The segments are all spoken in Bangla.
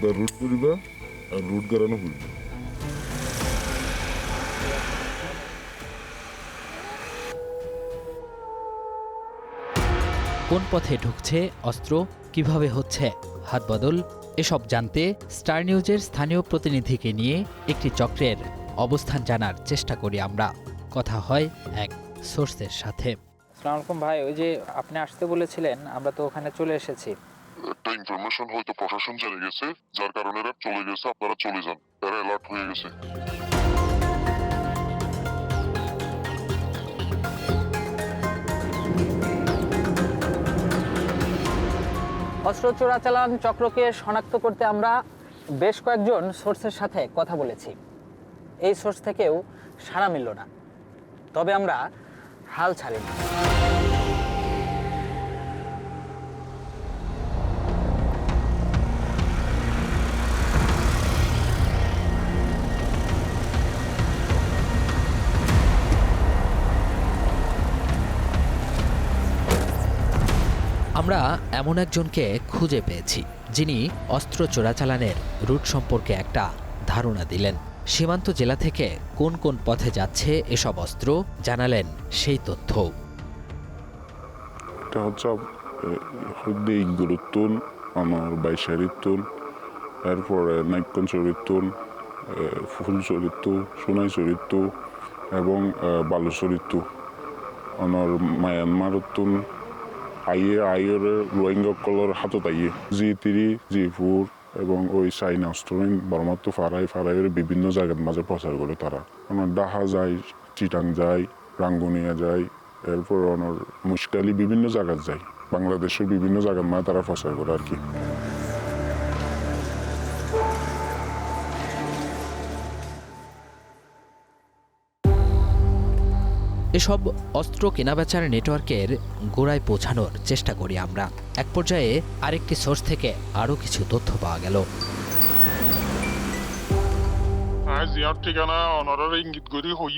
একবার রুট করিবা আর রুট করানো হইবে। কোন পথে ঢুকছে অস্ত্র, কিভাবে হচ্ছে হাত বদল, এসব জানতে স্টার নিউজের স্থানীয় প্রতিনিধিকে নিয়ে একটি চক্রের অবস্থান জানার চেষ্টা করি আমরা। কথা হয় এক সোর্সের সাথে। আসসালামু আলাইকুম ভাই, ওই যে আপনি আসতে বলেছিলেন, আমরা তো ওখানে চলে এসেছি। একটা ইনফরমেশন হয়তো প্রশাসন জেনে গেছে, যার কারণে এরা চলে গেছে। আপনারা চলে যান, এরা অ্যালার্ট হয়ে গেছে। অস্ত্র চোরাচালান চক্রকে শনাক্ত করতে আমরা বেশ কয়েকজন সোর্সের সাথে কথা বলেছি। এই সোর্স থেকেও সাড়া মিলল না, তবে আমরা হাল ছাড়িনি। আমরা এমন একজনকে খুঁজে পেয়েছি যিনি অস্ত্র চোরাচালানের রুট সম্পর্কে একটা ধারণা দিলেন। সীমান্ত জেলা থেকে কোন কোন পথে যাচ্ছে এসব অস্ত্র জানালেন সেই তথ্য। এটা হচ্ছে গুরুত্বন আমার বাইশারিত্বন, এরপরে নাইকন চরিত্র, ফুল চরিত্র, সোনাই চরিত্র এবং বালু চরিত্র আমার মায়ানমারত্বন আইয়ের রোহিঙ্গা কলর হাতত আইয়ে G3, G4 এবং ওই চাইনা অস্ট্রেলিয়ান বর্মাত্ম ফারাইয়ের বিভিন্ন জায়গার মাঝে প্রচার করে তারা। আমার ডাহা যায়, চিটাং যায়, রাঙ্গুনিয়া যায়, এরপর আমার মুশকালি বিভিন্ন জায়গায় যায়, বাংলাদেশের বিভিন্ন জায়গার মাঝে তারা প্রচার করে আর কি। এসব অস্ত্র কেনাবেচার নেটওয়ার্কের গোড়ায় পৌঁছানোর চেষ্টা করি আমরা। এক পর্যায়ে আরেকটি সোর্স থেকে আরও কিছু তথ্য পাওয়া গেল। জিয়ার ঠিকানা অনরের ইঙ্গিত করি হই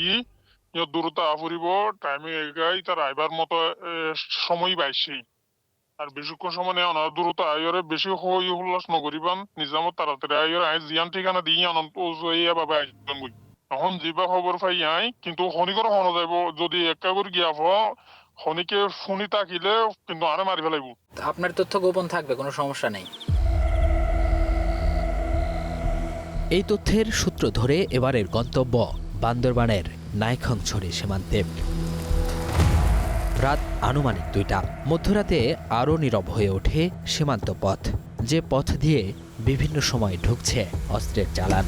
দূরত্ব আফরিব টাইমে এগাই তার আইবার মতো সময় পাইছি। আর বেশিক্ষণ সময় নেই, অনার দূরত্ব আইরে বেশি হই হুল্লাস নগরিবান নিজামত তাড়াতাড়ি আইরে আই জিয়ান ঠিকানা দিয়ে অনন্ত বাবা আইজন বই। এখন যিবা খবর পাই আই কিন্তু শনিকর হন যাইব যদি একা করে গিয়া শনিকে শুনি তাকিলে কিন্তু আরে মারি ফেলাইব। আপনার তথ্য গোপন থাকবে, কোনো সমস্যা নেই। এই তথ্যের সূত্র ধরে এবারের গন্তব্য বান্দরবানের নাইখংছড়ি সীমান্তে। রাত আনুমানিক 2টা। মধ্যরাতে আরও নীরব হয়ে ওঠে সীমান্ত পথ, যে পথ দিয়ে বিভিন্ন সময় ঢুকছে অস্ত্রের চালান।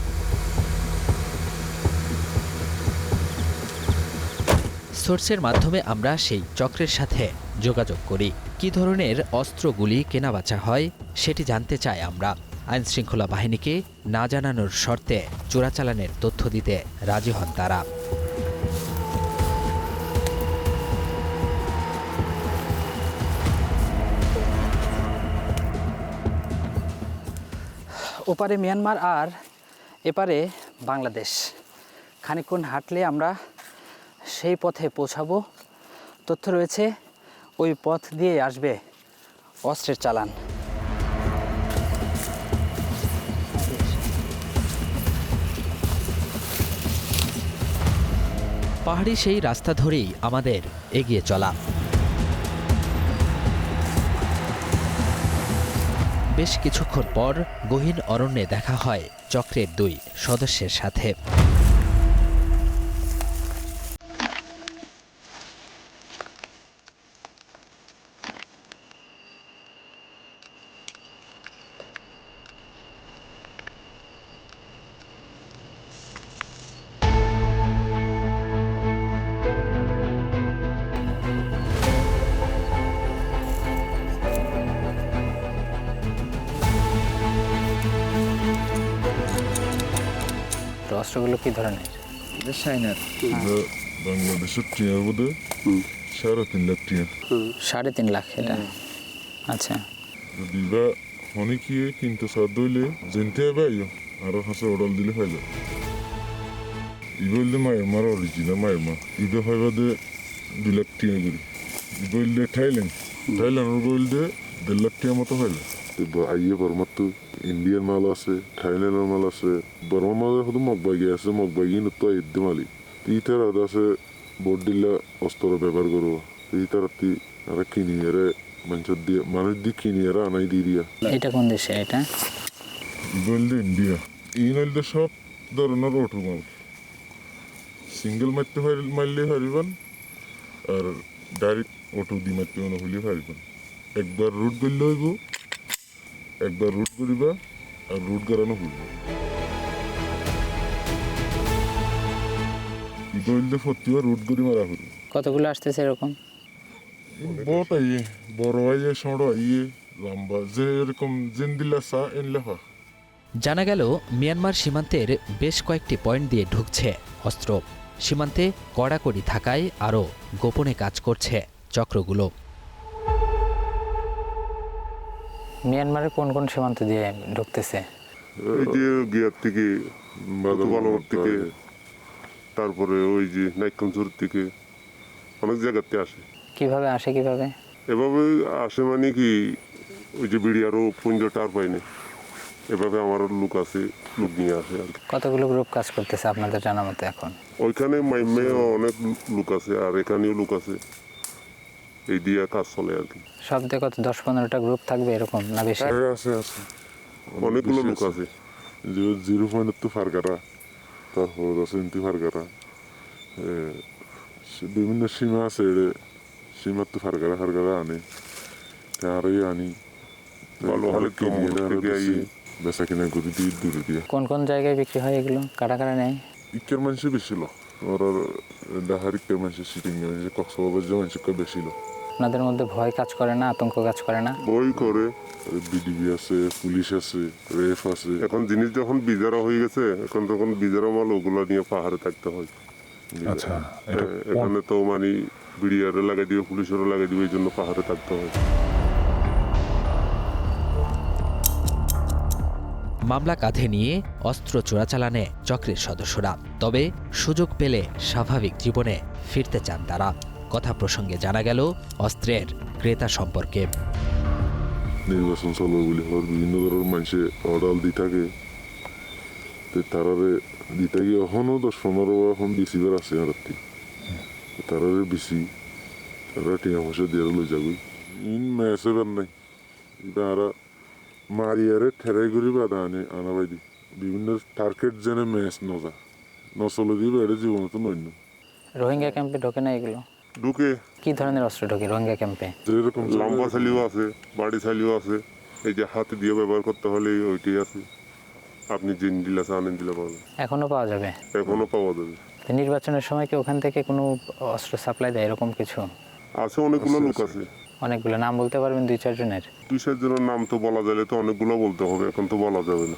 সোর্সের মাধ্যমে আমরা সেই চক্রের সাথে যোগাযোগ করি। কী ধরনের অস্ত্রগুলি কেনাবেচা হয় সেটি জানতে চাই আমরা। আইনশৃঙ্খলা বাহিনীকে না জানানোর শর্তে চোরাচালানের তথ্য দিতে রাজি হন তারা। ওপারে মিয়ানমার আর এপারে বাংলাদেশ। খানিকক্ষণ হাঁটলে আমরা সেই পথে পৌঁছাবো। তথ্য রয়েছে ওই পথ দিয়ে আসবে অস্ত্রের চালান। পাহাড়ি সেই রাস্তা ধরেই আমাদের এগিয়ে চলা। বেশ কিছুক্ষণ পর গহীন অরণ্যে দেখা হয় চক্রের 2 সদস্যের সাথে। অস্ত্রগুলো কি ধরনের? বাংলাদেশের টিয়ার বোধে 3.5 লাখ টিয়া। 3.5 লাখ এটা? আচ্ছা। যদি বা অনেকে কিন্তু সার দইলে জেনতে পাইও আরো হাসে অর্ডার দিলে হইল। ইবলদে মায়ের অরিজিনাল মায়ের মা ইবে হইবাদে 2 লাখ টিয়া করি। ইবলদে থাইল্যান্ড বলতে 1.5 লাখ টিয়া মতো হইল। আইয়ে বর্মাতো ইন্ডিয়ান মাল আছে থাইল্যান্ডের মাল আছে বর্মা মালের শুধু মগবাগি আছে মগবাগি নতো ইদ্দি মালি ইটার আছে বোর্ড দিলা অস্ত্র ব্যবহার করবো ইটার আর কিনি এরে মানুষের দিয়ে মানুষ দিয়ে কিনি এরা আনাই দিয়ে দিয়া এটা কোন দেশে এটা? বললে ইন্ডিয়া এই নইলে সব ধরনের অটো মাল সিঙ্গেল মারতে মারলে হারিবান আর ডাইরেক্ট অটো দিয়ে মারতে হলে হারিবান একবার রুট করলে হইব একবার রুট করিবা আর রুট গাড়ানো হইব এটা হইলে প্রতিবার রুট করি মারা হইব কতগুলো আসতেছে এরকম? বট আইয়ে বড় আইয়ে ছোট আইয়ে লম্বা যে এরকম জেন দিলা চা এনলে হয় জানা গেল মিয়ানমার সীমান্তের বেশ কয়েকটি পয়েন্ট দিয়ে ঢুকছে অস্ত্র। সীমান্তে কড়াকড়ি থাকায় আরও গোপনে কাজ করছে চক্রগুলো। মিয়ানমারের কোন কোন সীমান্ত দিয়ে ঢুকতেছে? এই যে গিয়ার থেকে বালুর থেকে তারপরে ওই যে নাইকনসুর থেকে অনেক জায়গাতে আসে কিভাবে আসে কিভাবে? এভাবে আসে মানে কি ওই যে বিড়ি আরও পুঞ্জটার পাইনি এভাবে আমার লোক আছে লোক নিয়ে আসে আর কি কতগুলো গ্রুপ কাজ করতেছে আপনাদের জানা মতো এখন? ওইখানে মাইমে অনেক লোক আছে আর এখানেও লোক আছে এই দিয়ে কাজ চলে আর কি সব দিয়ে কত 10-15টা গ্রুপ থাকবে এরকম না বেশি? আছে আছে অনেকগুলো লোক আছে যে 0 তো ফারগারা তারপর আছে ইন্তি ফারগারা বিভিন্ন সীমা আছে সীমার তো ফারগারা আনে আরই আনি ভালো ভালো কিনে বেচা কিনা করে দিয়ে দূরে দিয়ে কোন কোন জায়গায় বিক্রি হয় এগুলো? কারা কারা নেয়? ইকের মানুষে বেশি লো ওরা ডাহার ইকের মানুষের সিটিং মানুষের কক্সবাজার মানুষের বেশি লো আপনাদের মধ্যে ভয় কাজ করে না, আতঙ্ক কাজ করে না? বই করে বিডিবি আছে পুলিশ আছে রেফ আছে এখন জিনিস যখন বিজারা হয়ে গেছে এখন তখন বিজারা মাল ওগুলো নিয়ে পাহাড়ে থাকতে হয় আচ্ছা এখানে তো মানে বিডিআরে লাগাই দিবে পুলিশেরও লাগাই দিবে এই জন্য পাহাড়ে থাকতে হয় মামলা কাঁধে নিয়ে অস্ত্র চোরাচালানে চক্রের সদস্যরা। তবে সুযোগ পেলে স্বাভাবিক জীবনে ফিরতে চান তারা। কথা প্রসঙ্গে জানা গেল অস্ত্রের ক্রেতা সম্পর্কে। নির্বাচন চলবে বলে হওয়ার বিভিন্ন ধরনের মানুষে অর্ডার দিয়ে থাকে তারারে দিতে গিয়ে এখনও 10-15 এখন বেশিবার আছে আর তারারে বেশি তারা টিয়া পয়সা দিয়ে লই যাবি ইন ম্যাচে বের নাই এবার মারিয়ারে ঠেরাই করি বাধা আনা বাইদি বিভিন্ন টার্গেট জেনে ম্যাচ নজা নচলে দিবে এটা জীবন তো নইন্য রোহিঙ্গা ক্যাম্পে ঢোকে না এগুলো? ঢুকে কি ধরনের অস্ত্র ঢোকে রোহিঙ্গা ক্যাম্পে? যেরকম লম্বা ছালিও আছে বাড়ি ছালিও আছে এই যে হাতে দিয়ে ব্যবহার করতে হলে ওইটাই আছে আপনি জিন দিলে আনেন দিলে পাবেন এখনো পাওয়া যাবে? এখনো পাওয়া যাবে তো নির্বাচনের সময় কি ওখান থেকে কোনো অস্ত্র সাপ্লাই দেয় এরকম কিছু? আছে অনেকগুলো লোক আছে অনেকগুলো নাম বলতে পারবেন 2-4 জনের? 2-4 জনের নাম তো বলা যাবে তো অনেকগুলো বলতে হবে এখন তো বলা যাবে না